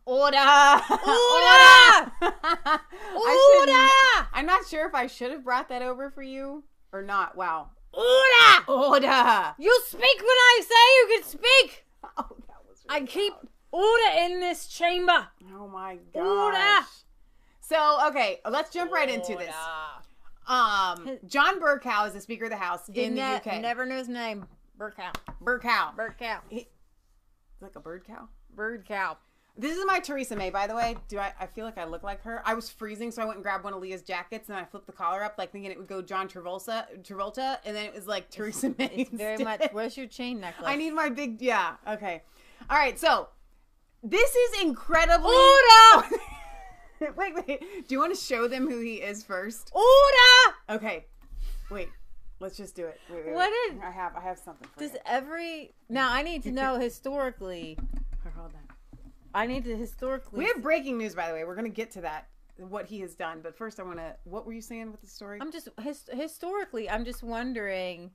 Order! I'm not sure if I should have brought that over for you or not. Wow. Order! You speak when I say you can speak. Oh, that was I really keep loud. order in this chamber. Oh my gosh. Order! So, okay, let's jump right into this. John Bercow is the Speaker of the House in the UK. Never knew his name. Bercow. Bercow. Like a bird cow? Bird cow. This is my Theresa May, by the way. I feel like I look like her. I was freezing, so I went and grabbed one of Leah's jackets, and I flipped the collar up, like thinking it would go John Travolta, and then it was like Theresa May. It's very much. Where's your chain necklace? I need my big. Yeah. Okay. All right. So this is incredibly. Order! Wait. Do you want to show them who he is first? Order! Okay. Wait. Let's just do it. Wait. I have something for you. Now I need to know historically. Hold on. I need to historically. We have breaking news, by the way. We're going to get to that, what he has done. But first, I want to. What were you saying with the story? I'm just historically. I'm just wondering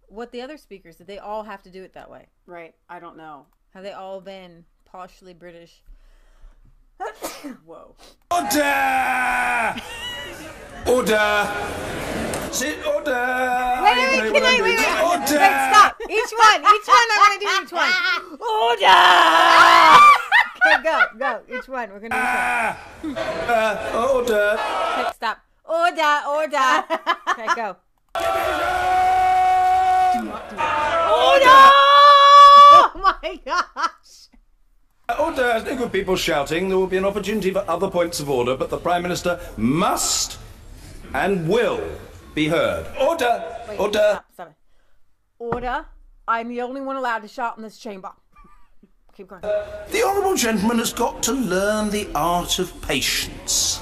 what the other speakers did. They all have to do it that way, right? I don't know. Have they all been partially British? Whoa! Order! Order! Sit order! Wait! Order! Stop! Each one. I want to do each one. Order! Okay, go. Each one. We're gonna do each one. Order! Okay, stop. Order. Okay, go. Order! Oh my gosh! Order! There's no good people shouting. There will be an opportunity for other points of order, but the Prime Minister must and will be heard. Order! Wait, Order! Stop it. Order. I'm the only one allowed to shout in this chamber. Keep going. The Honourable Gentleman has got to learn the art of patience.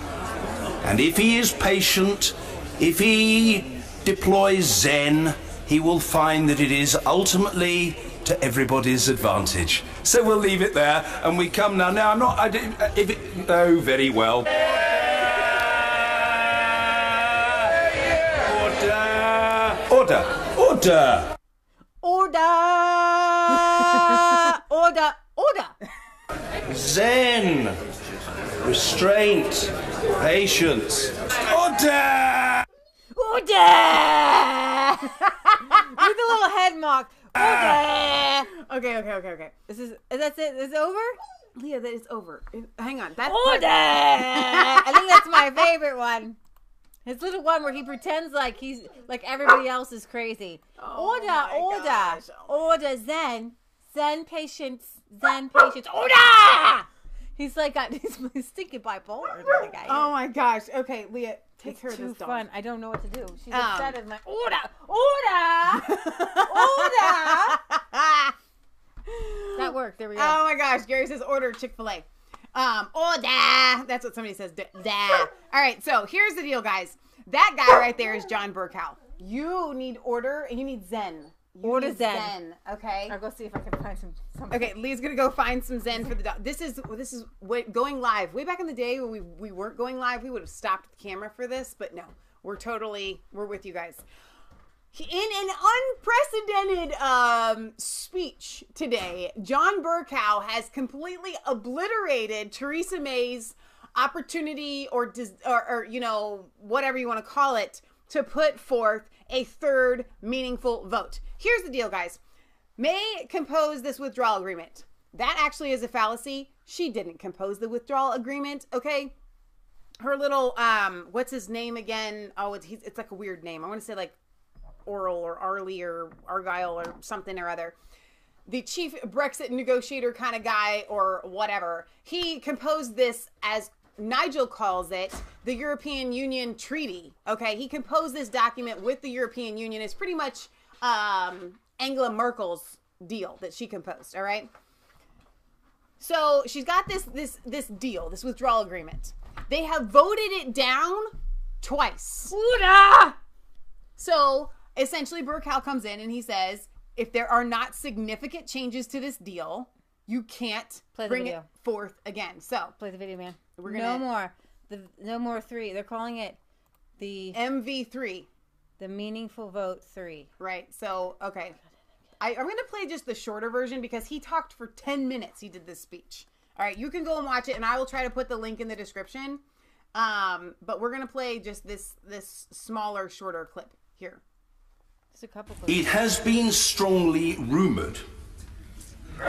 And if he is patient, if he deploys Zen, he will find that it is ultimately to everybody's advantage. So we'll leave it there, and we come now. Now, I'm not... oh, very well. Order! Zen! Restraint! Patience! Order! With a little head mark. Order! Okay. That's it? Is it over? Leah, that is over. Hang on. That's Order! I think that's my favorite one. His little one where he pretends like he's like everybody else is crazy. Order! Gosh. Order! Zen, patience. Order! He's like he's stinking bipolar. The guy. Oh my gosh. Okay, Leah, take It's her too this dog. fun. I don't know what to do. She's upset and like order. That worked. There we go. Oh my gosh, Gary says order Chick-fil-A. Order. That's what somebody says. Da. All right, so here's the deal, guys. That guy right there is John Bercow. You need order and you need Zen. Order Zen. Okay. I'll go see if I can find some. Okay, Lee's gonna go find some Zen for the dog. This is going live. Way back in the day when we weren't going live, we would have stopped the camera for this, but no, we're with you guys. In an unprecedented speech today, John Bercow has completely obliterated Theresa May's opportunity or whatever you want to call it to put forth a third meaningful vote. Here's the deal, guys. May composed this withdrawal agreement. That actually is a fallacy. She didn't compose the withdrawal agreement, okay? Her little, what's his name again? Oh, it's like a weird name. I want to say like Oral or Arlie or Argyle or something or other. The chief Brexit negotiator kind of guy or whatever. He composed this, as Nigel calls it, the European Union Treaty. Okay, he composed this document with the European Union. It's pretty much Angela Merkel's deal that she composed. All right. So she's got this deal, this withdrawal agreement. They have voted it down twice. So essentially, Bercow comes in and he says, if there are not significant changes to this deal, you can't bring it forth again. So play the video, man. We're gonna no more 3. They're calling it the MV3, the meaningful vote 3. right? So okay, I'm gonna play just the shorter version because he talked for 10 minutes. He did this speech. All right, you can go and watch it, and I will try to put the link in the description. But we're gonna play just this smaller, shorter clip here. Just a couple. It has been strongly rumoured,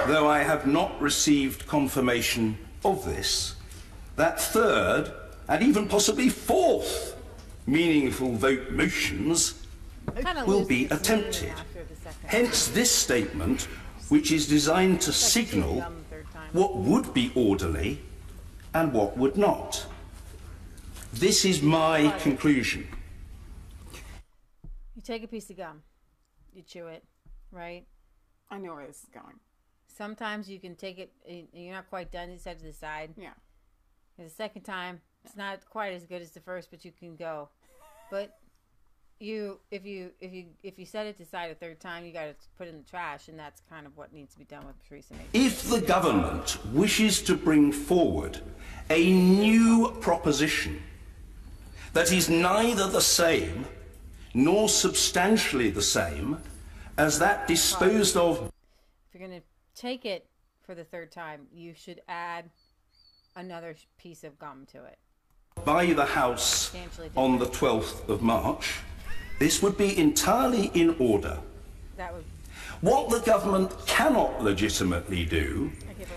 though I have not received confirmation of this, that third and even possibly fourth meaningful vote motions will be attempted. Hence this statement, which is designed to signal what would be orderly and what would not. This is my conclusion. You take a piece of gum, you chew it, right? I know where this is going. Sometimes you can take it, and you're not quite done, you set it to the side. Yeah. And the second time, it's not quite as good as the first, but you can go. But if you set it to the side a third time, you got to put it in the trash, and that's kind of what needs to be done with Theresa May. If the government wishes to bring forward a new proposition that is neither the same nor substantially the same as that disposed of... If you're going to take it for the third time, you should add another piece of gum to it. ...by the House on the 12th of March, this would be entirely in order. That would... What the government cannot legitimately do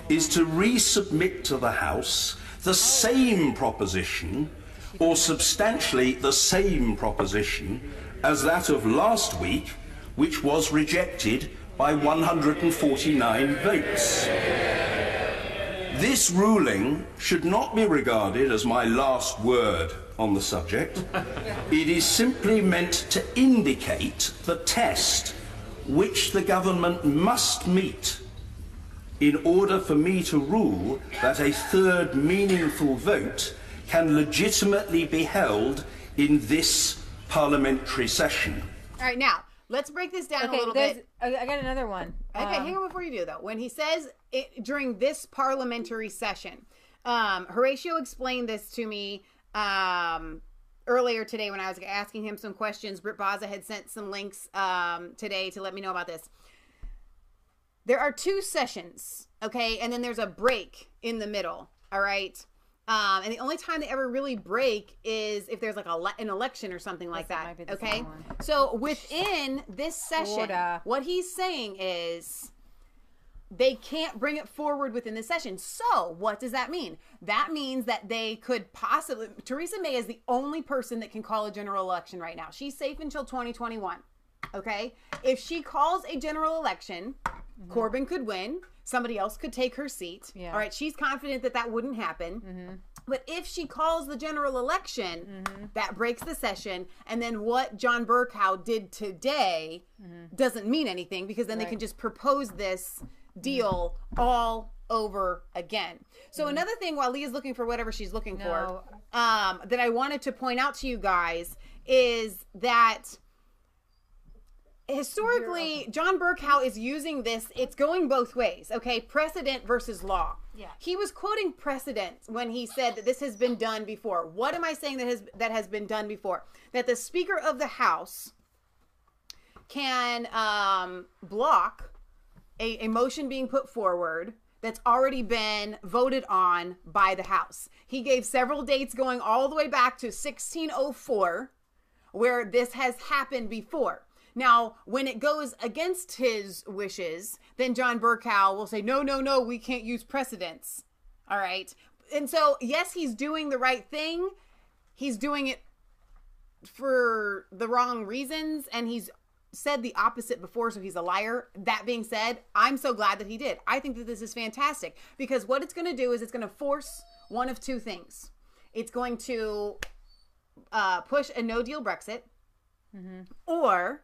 is to resubmit to the House the same proposition or substantially the same proposition as that of last week, which was rejected by 149 votes. This ruling should not be regarded as my last word on the subject. It is simply meant to indicate the test which the government must meet in order for me to rule that a third meaningful vote can legitimately be held in this parliamentary session. All right, now, let's break this down a little bit. I got another one. Okay, hang on before you do, though. When he says it during this parliamentary session, Horatio explained this to me earlier today when I was asking him some questions. Britt Baza had sent some links today to let me know about this. There are two sessions, okay, and then there's a break in the middle, all right? And the only time they ever really break is if there's like an election or something like that. Okay. So within this session, what he's saying is they can't bring it forward within the session. So what does that mean? That means that they could possibly, Theresa May is the only person that can call a general election right now. She's safe until 2021. Okay. If she calls a general election, Corbyn could win. Somebody else could take her seat. Yeah. All right. She's confident that that wouldn't happen. But if she calls the general election, that breaks the session. And then what John Bercow did today doesn't mean anything, because then they can just propose this deal all over again. So another thing, while Leah's looking for whatever she's looking for, that I wanted to point out to you guys is that historically, John Bercow is using this. It's going both ways, okay? Precedent versus law. Yeah. He was quoting precedent when he said that this has been done before. What am I saying that has been done before? That the Speaker of the House can block a motion being put forward that's already been voted on by the House. He gave several dates going all the way back to 1604 where this has happened before. Now, when it goes against his wishes, then John Bercow will say, no, we can't use precedents. All right. And so, yes, he's doing the right thing. He's doing it for the wrong reasons. And he's said the opposite before, so he's a liar. That being said, I'm so glad that he did. I think that this is fantastic, because what it's going to do is it's going to force one of two things. It's going to push a no-deal Brexit, or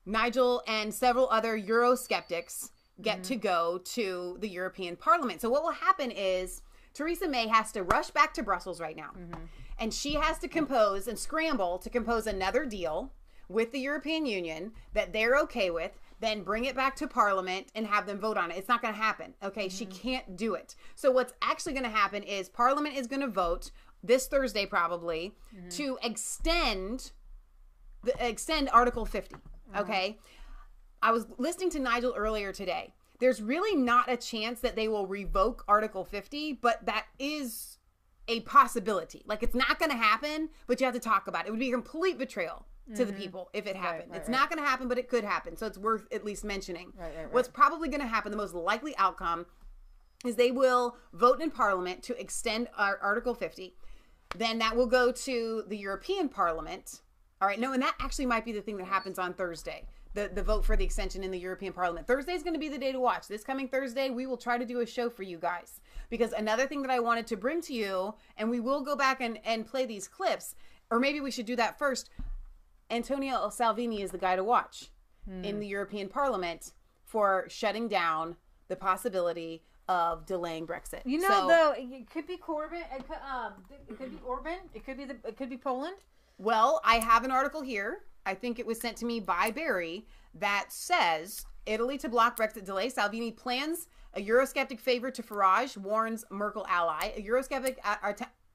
Nigel and several other Eurosceptics get to go to the European Parliament. So what will happen is Theresa May has to rush back to Brussels right now. And she has to compose and scramble to compose another deal with the European Union that they're okay with, then bring it back to Parliament and have them vote on it. It's not going to happen. Okay, she can't do it. So what's actually going to happen is Parliament is going to vote this Thursday probably to extend Article 50. Okay. I was listening to Nigel earlier today. there's really not a chance that they will revoke Article 50, but that is a possibility. Like, it's not going to happen, but you have to talk about it. It would be a complete betrayal to the people if it happened. It's not going to happen, but it could happen. So it's worth at least mentioning. What's probably going to happen, the most likely outcome, is they will vote in Parliament to extend Article 50. Then that will go to the European Parliament. All right. No, and that actually might be the thing that happens on Thursday. The vote for the extension in the European Parliament. Thursday is going to be the day to watch. This coming Thursday, we will try to do a show for you guys. Because another thing that I wanted to bring to you, and we will go back and play these clips, or maybe we should do that first. Antonio Salvini is the guy to watch in the European Parliament for shutting down the possibility of delaying Brexit. You know, though, it could be Corbyn. It could be Orban. It could be Poland. Well, I have an article here. I think it was sent to me by Barry that says Italy to block Brexit delay. Salvini plans a Eurosceptic favor to Farage, warns Merkel ally. A Eurosceptic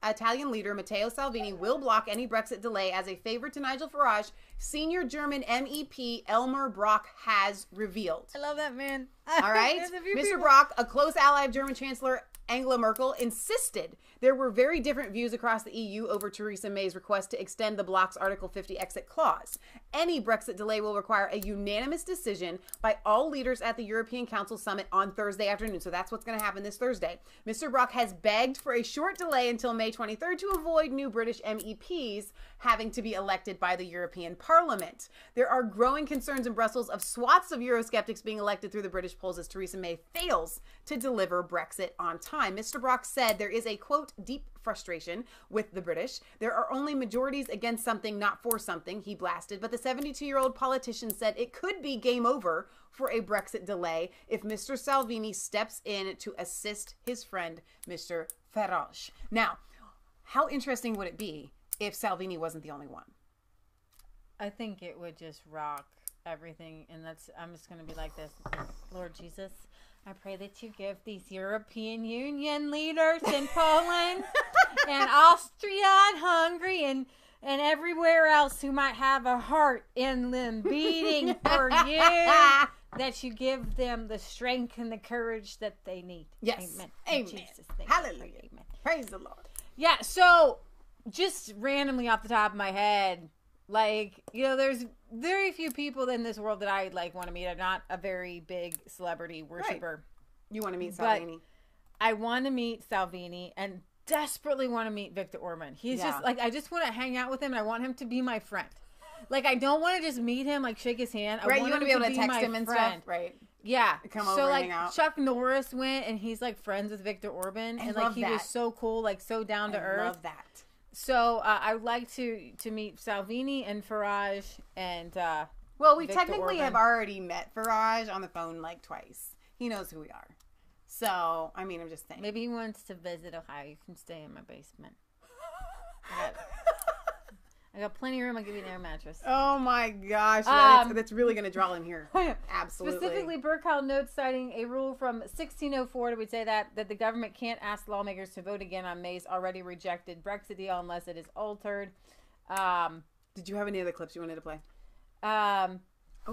Italian leader, Matteo Salvini, will block any Brexit delay as a favor to Nigel Farage, senior German MEP Elmar Brok has revealed. I love that man. All right. Mr. Brok, a close ally of German Chancellor Angela Merkel, insisted there were very different views across the EU over Theresa May's request to extend the bloc's Article 50 exit clause. Any Brexit delay will require a unanimous decision by all leaders at the European Council summit on Thursday afternoon. So that's what's going to happen this Thursday. Mr. Brok has begged for a short delay until May 23rd to avoid new British MEPs having to be elected by the European Parliament. There are growing concerns in Brussels of swaths of Eurosceptics being elected through the British polls as Theresa May fails to deliver Brexit on time. Mr. Brok said there is a, quote, deep frustration with the British. There are only majorities against something, not for something, he blasted. But the 72-year-old politician said it could be game over for a Brexit delay if Mr. Salvini steps in to assist his friend, Mr. Farage. Now, how interesting would it be if Salvini wasn't the only one? I think it would just rock everything. And I'm just going to be like this. Lord Jesus, I pray that you give these European Union leaders in Poland and Austria and Hungary and everywhere else who might have a heart in them beating for you, that you give them the strength and the courage that they need. Yes. Amen. Amen. Jesus, hallelujah. Amen. Praise the Lord. Yeah, so just randomly off the top of my head, like, you know, there's very few people in this world that I want to meet. I'm not a very big celebrity worshiper. Right. You want to meet Salvini? I want to meet Salvini and desperately want to meet Viktor Orban. He's just I just want to hang out with him and I want him to be my friend. Like, I don't want to just meet him, shake his hand. Right, you want to be able to text him and stuff. Right. Yeah. Come over and hang out. Chuck Norris went and he's friends with Viktor Orban. And he was so cool, so down to earth. I love that. So I would like to meet Salvini and Farage and well, we Viktor technically Orban. have already met Farage on the phone twice. He knows who we are. So, I mean, I'm just saying. Maybe he wants to visit Ohio. You can stay in my basement. I got plenty of room. I'll give you an air mattress. Oh my gosh. That's really going to draw him here. Absolutely. Specifically, Bercow notes citing a rule from 1604, would say that the government can't ask lawmakers to vote again on May's already rejected Brexit deal unless it is altered. Did you have any other clips you wanted to play? Oh,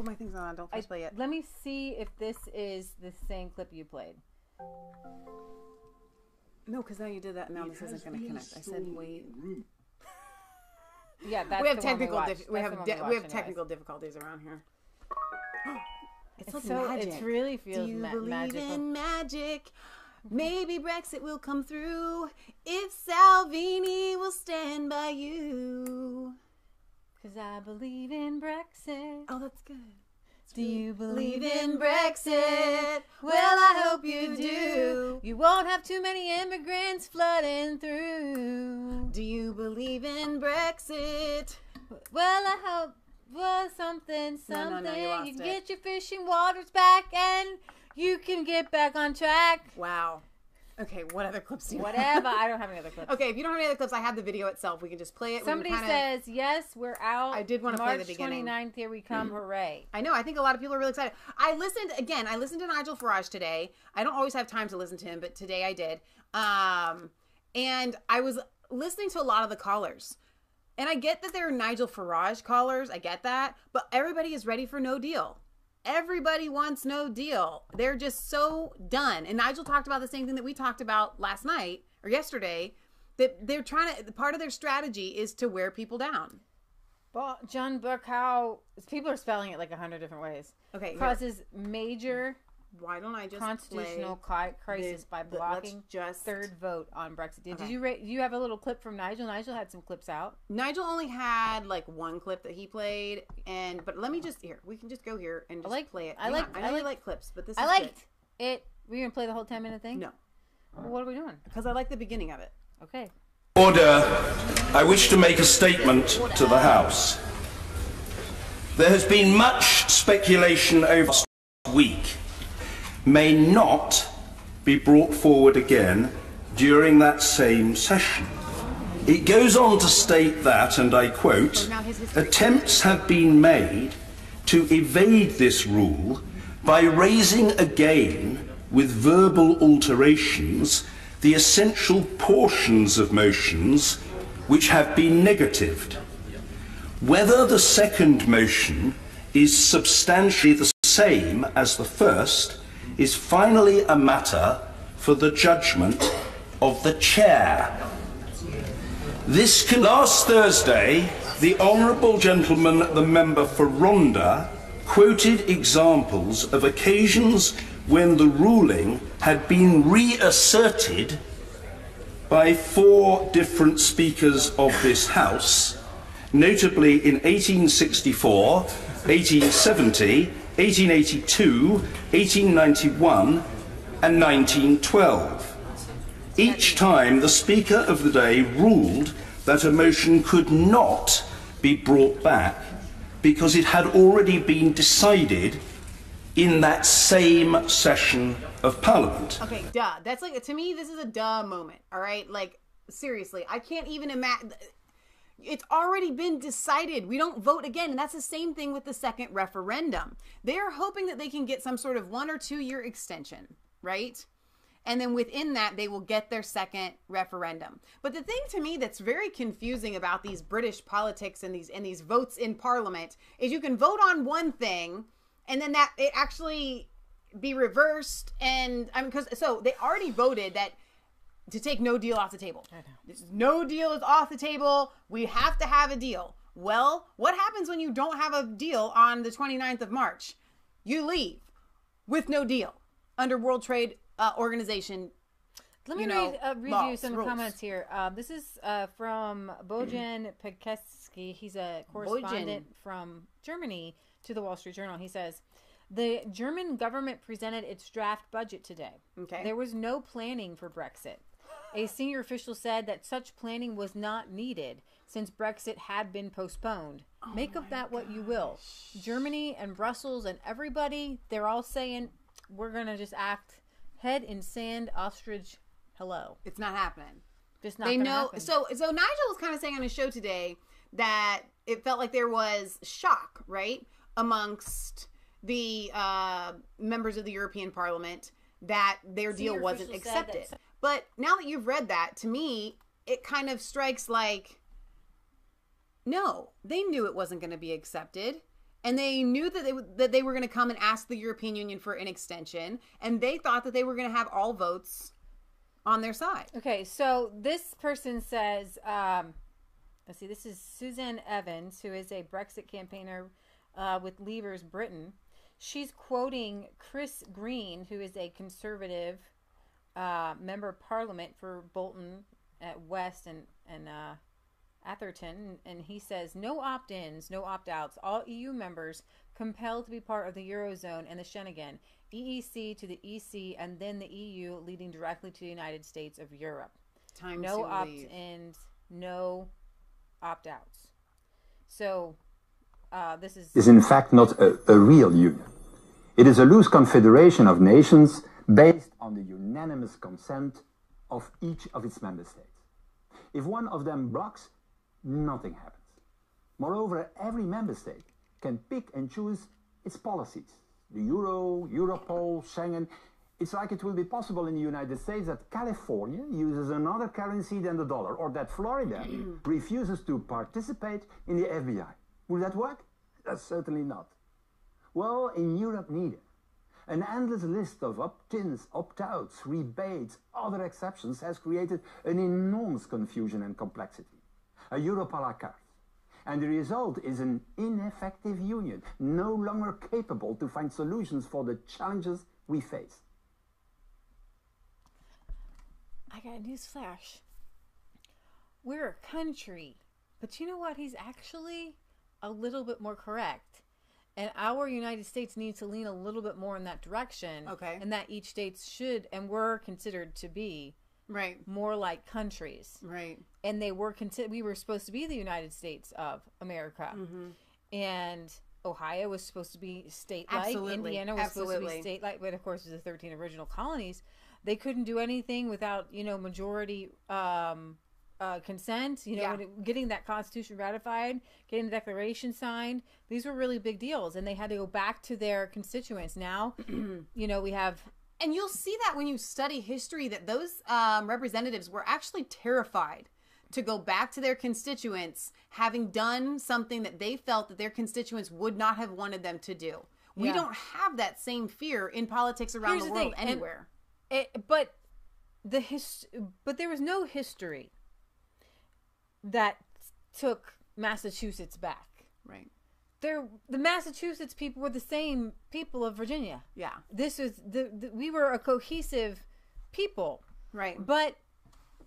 my thing's not on. Don't press play yet. Let me see if this is the same clip you played. No, because now you did that. Now this isn't going to connect. I said wait. Yeah, that's we have the technical one we we have technical difficulties around here. It's like so magic. It really feels Do you believe magical. in magic? Maybe Brexit will come through if Salvini will stand by you. 'Cause I believe in Brexit. Oh, that's good. Do you Believe in Brexit? Well, I hope you do. You won't have too many immigrants flooding through. Do you believe in Brexit? Well, I hope something. No, you lost can it. get your fishing waters back and you can get back on track. Wow. Okay, what other clips do you have? Whatever. I don't have any other clips. Okay, if you don't have any other clips, I have the video itself. We can just play it. Somebody says, yes, we're out. I did want to play the beginning. March 29th, here we come. Hooray. I know. I think a lot of people are really excited. I listened to Nigel Farage today. I don't always have time to listen to him, but today I did. And I was listening to a lot of the callers. And I get that they're Nigel Farage callers. I get that. But everybody is ready for no deal. everybody wants no deal. They're just so done. And Nigel talked about the same thing that we talked about last night or yesterday, that they're trying to, part of their strategy is to wear people down. Well, John Bercow, people are spelling it like 100 different ways. Okay. Causes major why don't I just constitutional crisis by blocking third vote on Brexit. Did you have a little clip from Nigel? Nigel had some clips out. Nigel only had like one clip that he played, but let me just we can just go here and just play it. I like clips, but this I liked it. We're gonna play the whole 10-minute thing. No. Well, what are we doing? Because I like the beginning of it. Okay. Order. I wish to make a statement to the House. There has been much speculation over last week. May not be brought forward again during that same session. It goes on to state that, and I quote, attempts have been made to evade this rule by raising again, with verbal alterations, the essential portions of motions which have been negatived. Whether the second motion is substantially the same as the first is finally a matter for the judgment of the chair. Last Thursday, the Honourable Gentleman, the member for Rhondda, quoted examples of occasions when the ruling had been reasserted by 4 different speakers of this House, notably in 1864, 1870, 1882, 1891 and 1912. Each time the Speaker of the day ruled that a motion could not be brought back because it had already been decided in that same session of Parliament. Okay, duh. That's like, to me, this is a duh moment, all right? Like, seriously, I can't even imagine. It's already been decided. We don't vote again. And that's the same thing with the second referendum. They're hoping that they can get some sort of 1 or 2 year extension, right? And then within that, they will get their second referendum. But the thing to me that's very confusing about these British politics and these votes in Parliament is you can vote on one thing and then that it actually be reversed. And I mean, so they already voted that to take no deal off the table. No deal is off the table. We have to have a deal. Well, what happens when you don't have a deal on the 29th of March? You leave with no deal under World Trade Organization. Let me read you some comments here. This is from Bojan Pekeski. He's a correspondent from Germany to the Wall Street Journal. He says, the German government presented its draft budget today. Okay. There was no planning for Brexit. A senior official said that such planning was not needed since Brexit had been postponed. Make of that what you will. Germany and Brussels and everybody, they're all saying, we're going to just act head in sand, ostrich, hello. It's not happening. Just not going to happen. So Nigel was kind of saying on his show today that it felt like there was shock, right, amongst the members of the European Parliament that their deal wasn't accepted. But now that you've read that, to me, it kind of strikes like, no, they knew it wasn't going to be accepted. And they knew that they were going to come and ask the European Union for an extension. And they thought that they were going to have all votes on their side. Okay, so this person says, let's see, this is Suzanne Evans, who is a Brexit campaigner with Leavers Britain. She's quoting Chris Green, who is a conservative member of Parliament for Bolton at West and Atherton, and he says, no opt-ins, no opt-outs, all EU members compelled to be part of the Eurozone and the Schengen, EEC to the EC, and then the EU leading directly to the United States of Europe. No opt-ins, no opt-outs. So this is in fact not a real union. It is a loose confederation of nations based on the unanimous consent of each of its member states. If one of them blocks, nothing happens. Moreover, every member state can pick and choose its policies. The Euro, Europol, Schengen. It's like it will be possible in the United States that California uses another currency than the dollar, or that Florida refuses to participate in the FBI. Will that work? Certainly not. Well, in Europe neither. An endless list of opt-ins, opt-outs, rebates, other exceptions has created an enormous confusion and complexity. A Europe à la carte. And the result is an ineffective union, no longer capable to find solutions for the challenges we face. I got a news flash. We're a country. But you know what? He's actually a little bit more correct. And our United States needs to lean a little bit more in that direction. Okay. And that each state should, and were considered to be, Right. more like countries. Right. And they were we were supposed to be the United States of America. Mm-hmm. And Ohio was supposed to be state-like. Absolutely. Indiana was supposed to Absolutely. be state-like. But, of course, the 13 original colonies, they couldn't do anything without, majority consent, Yeah. getting that Constitution ratified, getting the Declaration signed. These were really big deals, and they had to go back to their constituents. Now, we have... And you'll see that when you study history, that those representatives were actually terrified to go back to their constituents, having done something that they felt that their constituents would not have wanted them to do. We Yeah. don't have that same fear in politics around Here's the the world thing, anywhere. But there was no history that took Massachusetts back. Right. The Massachusetts people were the same people of Virginia. Yeah. This was we were a cohesive people. Right. But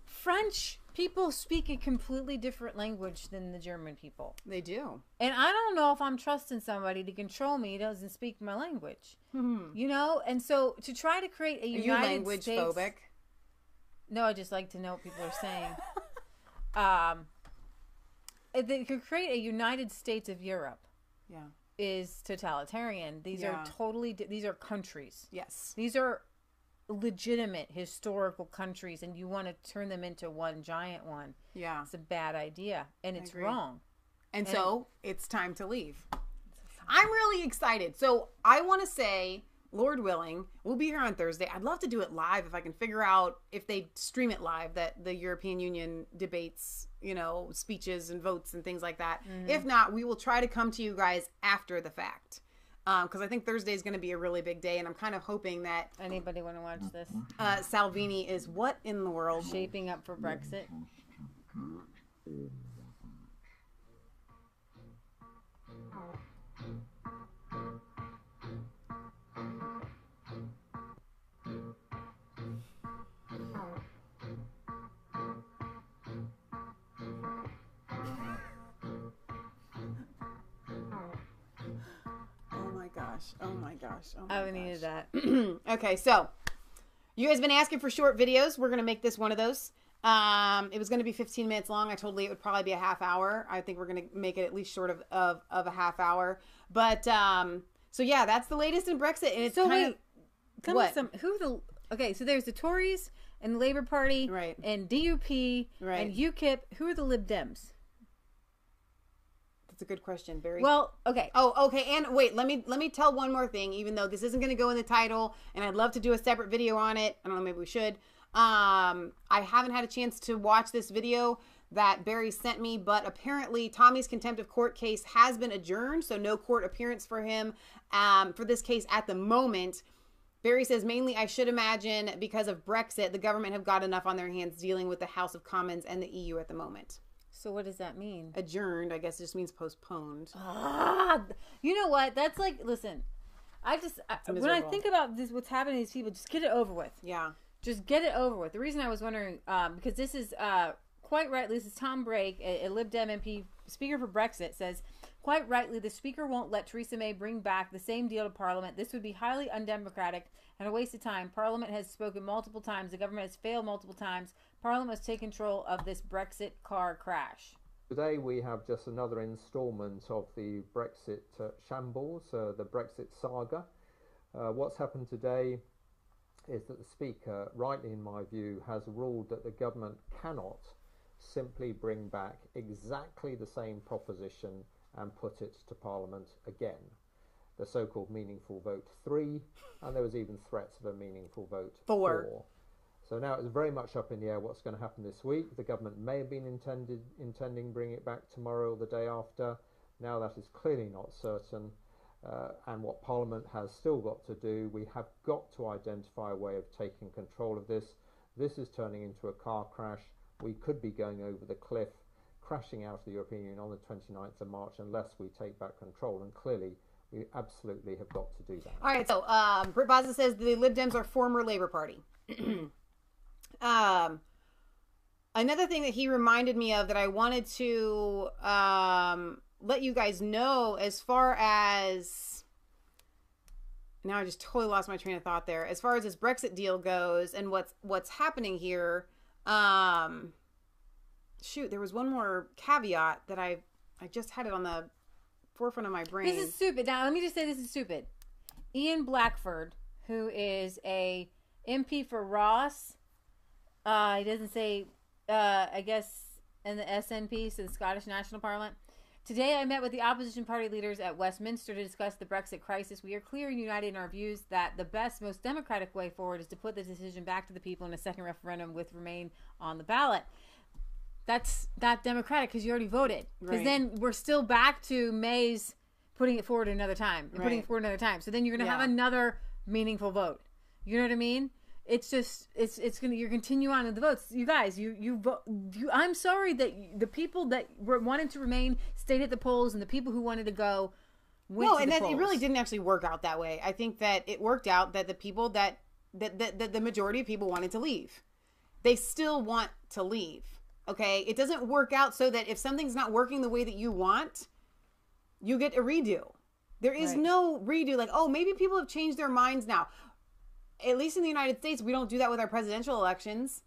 French people speak a completely different language than the German people. They do. And I don't know if I'm trusting somebody to control me who doesn't speak my language. And so to try to create a Are you United language States... phobic? No, I just like to know what people are saying. They could create a United States of Europe. Yeah. Is totalitarian. These Yeah. are totally... These are countries. Yes. These are legitimate historical countries, and you want to turn them into one giant one. Yeah. It's a bad idea, and it's agree. wrong. And so it's time to leave. I'm really excited. So I want to say, Lord willing, we'll be here on Thursday. I'd love to do it live if I can figure out if they stream it live, that the European Union debates, speeches and votes and things like that. If not, we will try to come to you guys after the fact. Because I think Thursday is going to be a really big day, and I'm kind of hoping that Anybody want to watch this? Salvini is what in the world? Shaping up for Brexit. Oh my gosh. I haven't needed that. Okay, so you guys have been asking for short videos. We're going to make this one of those. It was going to be 15 minutes long. I told Lee it would probably be a half hour. I think we're going to make it at least short of a half hour. But, so yeah, that's the latest in Brexit. And it's So kind wait, what? Okay, so there's the Tories and the Labour Party, Right. and DUP, Right. and UKIP. Who are the Lib Dems? That's a good question, Barry. Well, okay. Oh, okay. And wait, let me tell one more thing, even though this isn't going to go in the title, and I'd love to do a separate video on it. I don't know, maybe we should. I haven't had a chance to watch this video that Barry sent me, but apparently Tommy's contempt of court case has been adjourned, so no court appearance for him for this case at the moment. Barry says, mainly, I should imagine, because of Brexit, the government have got enough on their hands dealing with the House of Commons and the EU at the moment. So what does that mean? Adjourned, I guess, just means postponed. You know what? That's like, listen, when I miserable. think about this, what's happening to these people, just get it over with. Yeah. Just get it over with. The reason I was wondering, because this is quite rightly, this is Tom Brake, a Lib Dem MP, Speaker for Brexit, says, quite rightly, the Speaker won't let Theresa May bring back the same deal to Parliament. This would be highly undemocratic and a waste of time. Parliament has spoken multiple times. The government has failed multiple times. Parliament must take control of this Brexit car crash. Today we have just another instalment of the Brexit shambles, the Brexit saga. What's happened today is that the Speaker, rightly in my view, has ruled that the government cannot simply bring back exactly the same proposition and put it to Parliament again. The so-called meaningful vote 3, and there was even threats of a meaningful vote 4. So now it's very much up in the air what's going to happen this week. The government may have been intending bringing it back tomorrow or the day after. Now that is clearly not certain. and what Parliament has still got to do. We have got to identify a way of taking control of this. This is turning into a car crash. We could be going over the cliff, crashing out of the European Union on the 29th of March unless we take back control, and clearly we absolutely have got to do that. All right, so Britt Baza says the Lib Dems are former Labour Party. Another thing that he reminded me of that I wanted to let you guys know, as far as, now I just totally lost my train of thought there, as far as this Brexit deal goes and what's happening here. Shoot, there was one more caveat that I just had it on the forefront of my brain. This is stupid. Now, let me just say this is stupid. Ian Blackford, who is a MP for Ross, he doesn't say, I guess, in the SNP, so the Scottish National Parliament. Today, I met with the opposition party leaders at Westminster to discuss the Brexit crisis. We are clear and united in our views that the best, most democratic way forward is to put the decision back to the people in a second referendum with Remain on the ballot. That's not democratic because you already voted. Because then we're still back to May's putting it forward another time. And putting it forward another time. So then you're going to have another meaningful vote. You know what I mean? It's just, it's going to, you continue on with the votes. You guys, you vote. I'm sorry that the people that wanted to remain stayed at the polls, and the people who wanted to go went to the polls. It really didn't actually work out that way. I think that it worked out that the people that the majority of people wanted to leave. They still want to leave. Okay? It doesn't work out so that if something's not working the way that you want, you get a redo. There is no redo. Like, oh, maybe people have changed their minds now. At least in the United States, we don't do that with our presidential elections.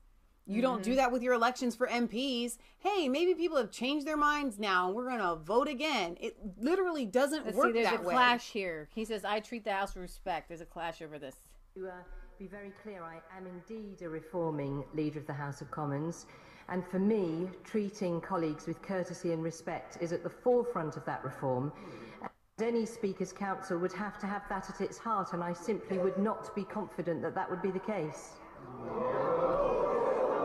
You don't do that with your elections for MPs. Hey, maybe people have changed their minds now and we're going to vote again. It literally doesn't work that way. There's a clash here. He says, I treat the House with respect. There's a clash over this. To be very clear, I am indeed a reforming Leader of the House of Commons. And for me, treating colleagues with courtesy and respect is at the forefront of that reform. Any Speaker's Council would have to have that at its heart, and I simply would not be confident that that would be the case.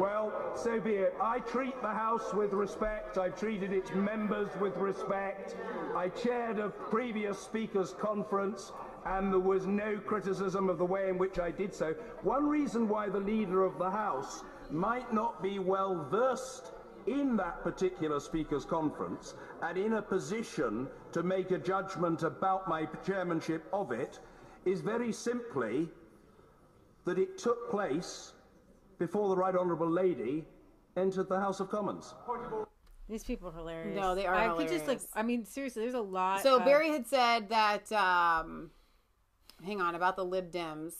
Well, so be it. I treat the House with respect. I've treated its members with respect. I chaired a previous Speakers' Conference, and there was no criticism of the way in which I did so. One reason why the Leader of the House might not be well versed in that particular Speakers' Conference and in a position to make a judgment about my chairmanship of it is very simply that it took place before the Right Honourable Lady entered the House of Commons. These people are hilarious. No, they are hilarious. Could just, I mean, seriously, there's a lot. So Barry had said that, hang on, about the Lib Dems.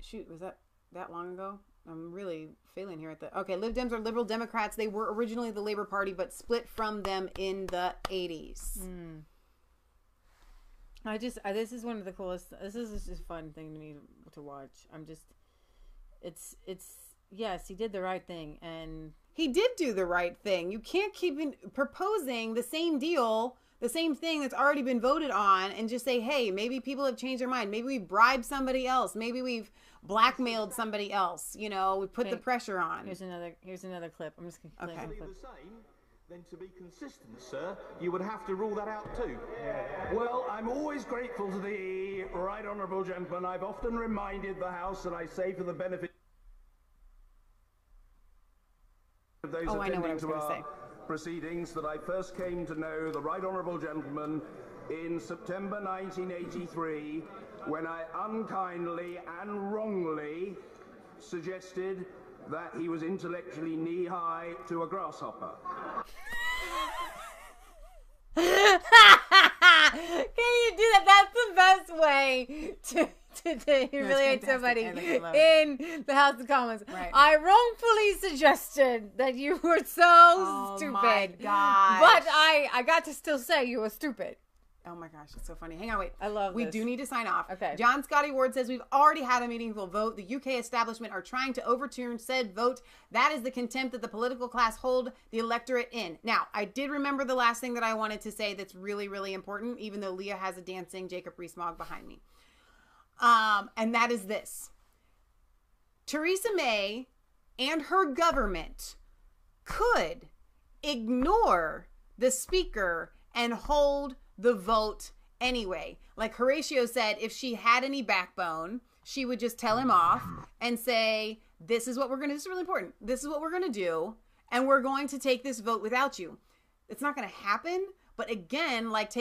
Shoot, was that long ago? I'm really failing here at the... Okay, Lib Dems are liberal Democrats. They were originally the Labour Party, but split from them in the 80s. This is one of the coolest... This is just a fun thing to me to watch. It's yes, he did the right thing, and... He did do the right thing. You can't keep proposing the same deal, the same thing that's already been voted on, and just say, hey, maybe people have changed their mind. Maybe we bribed somebody else. Maybe we've blackmailed somebody else. You know, we put the pressure on. Here's another clip. I'm just going to play the clip. The same, then to be consistent, sir, you would have to rule that out too. Well, I'm always grateful to the Right Honourable Gentleman. I've often reminded the House, and I say for the benefit of those attending to our proceedings, that I first came to know the Right Honourable Gentleman in September 1983, when I unkindly and wrongly suggested that he was intellectually knee-high to a grasshopper. Can you do that? That's the best way to humiliate somebody in the House of Commons. Right. I wrongfully suggested that you were so stupid. My gosh. But I got to still say you were stupid. Oh my gosh, it's so funny. Hang on, wait. I love this. We do need to sign off. Okay. John Scotty Ward says we've already had a meaningful vote. The UK establishment are trying to overturn said vote. That is the contempt that the political class hold the electorate in. Now, I did remember the last thing that I wanted to say that's really, really important, even though Leah has a dancing Jacob Rees-Mogg behind me. And that is this. Theresa May and her government could ignore the speaker and hold the vote anyway. Like Horatio said, if she had any backbone, she would just tell him off and say, this is what we're going to, this is really important. This is what we're going to do. And we're going to take this vote without you. It's not going to happen. But again, like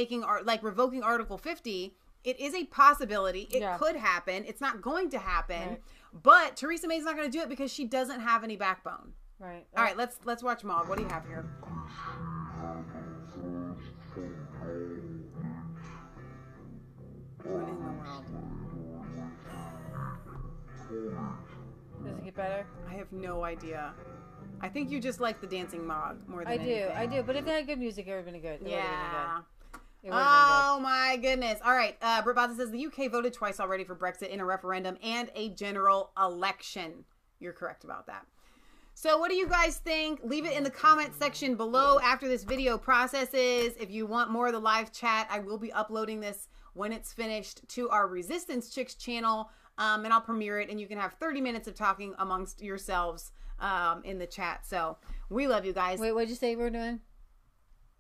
revoking Article 50, it is a possibility. It could happen. It's not going to happen. Right. But Theresa May's not going to do it because she doesn't have any backbone. Right. All right, let's watch Maud. What do you have here? What in the world? Does it get better? I have no idea. I think you just like the dancing Mog more than anything. I do. But if they had good music, it would have been good. Yeah. Oh my goodness. All right. Britt Bozza says the UK voted twice already for Brexit in a referendum and a general election. You're correct about that. So what do you guys think? Leave it in the comment section below after this video processes. If you want more of the live chat, I will be uploading this when it's finished to our Resistance Chicks channel. And I'll premiere it and you can have 30 minutes of talking amongst yourselves in the chat. So we love you guys. Wait, what'd you say we're doing?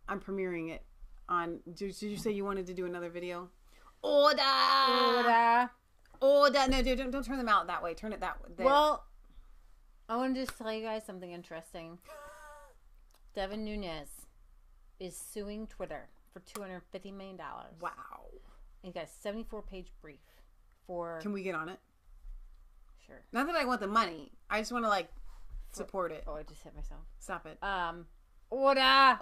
I'm premiering it on. Did you say you wanted to do another video? Order. No, dude, don't turn them out that way. Turn it that way. There. Well, I want to just tell you guys something interesting. Devin Nunes is suing Twitter for $250 million. Wow. And he got a 74-page brief for... Can we get on it? Sure. Not that I want the money. I just want to, support it. Oh, I just hit myself. Stop it. Order!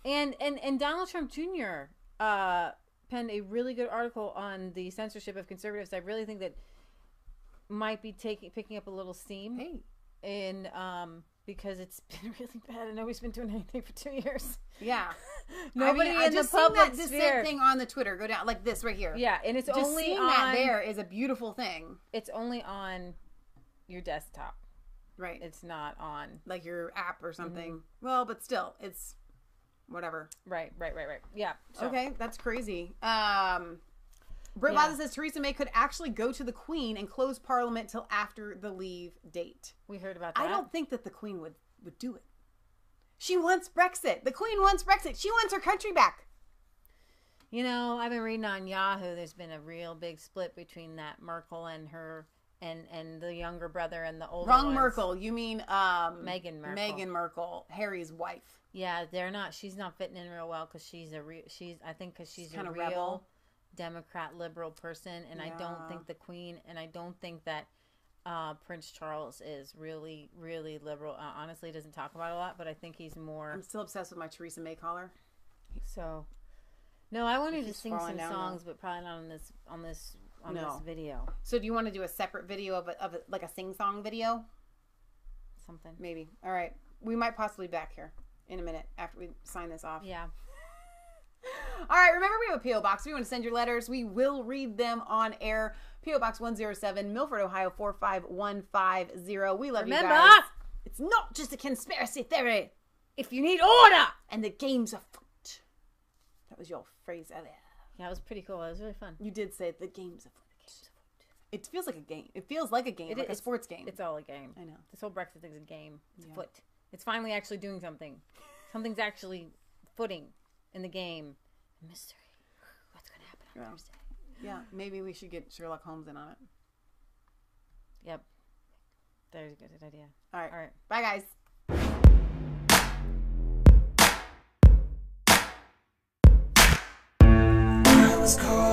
And Donald Trump Jr. Penned a really good article on the censorship of conservatives. I really think that might be picking up a little steam. Hey. And because it's been really bad and nobody's been doing anything for 2 years. Yeah. Nobody in the public sphere. This thing on the Twitter go down like this right here. Yeah, and it's just only seeing on that there is a beautiful thing. It's only on your desktop. Right. It's not on like your app or something. Mm-hmm. Well, but still, it's whatever. Right. Yeah. So. Okay, that's crazy. Britt Bozza says Theresa May could actually go to the Queen and close Parliament till after the leave date. We heard about that. I don't think that the Queen would do it. She wants Brexit. The Queen wants Brexit. She wants her country back. You know, I've been reading on Yahoo. There's been a real big split between that Merkel and her and the younger brother and the older Wrong ones. Merkel. You mean Meghan Merkel. Meghan Merkel, Harry's wife. Yeah, they're not. She's not fitting in real well because she's a real rebel. Democrat liberal person, and I don't think the Queen, and I don't think that Prince Charles is really liberal. Honestly, he doesn't talk about it a lot, but I think he's more. I'm still obsessed with my Theresa May collar. So, no, I wanted to sing some songs, but probably not on this video. So, do you want to do a separate video of like a sing song video? Something maybe. All right, we might possibly be back here in a minute after we sign this off. Yeah. All right, remember we have a P.O. Box. If you want to send your letters, we will read them on air. P.O. Box 107, Milford, Ohio 45150. We love you guys. It's not just a conspiracy theory. If you need order and the game's afoot. That was your phrase earlier. Yeah, it was pretty cool. It was really fun. You did say the game's afoot. It feels like a game. It feels like a game, like a sports game. It's all a game. I know. This whole Brexit thing's a game. It's afoot. It's finally actually doing something. Something's actually footing in the game. Mystery. What's going to happen on Thursday? Yeah, maybe we should get Sherlock Holmes in on it. Yep. There's a good idea. All right. Bye, guys. I was called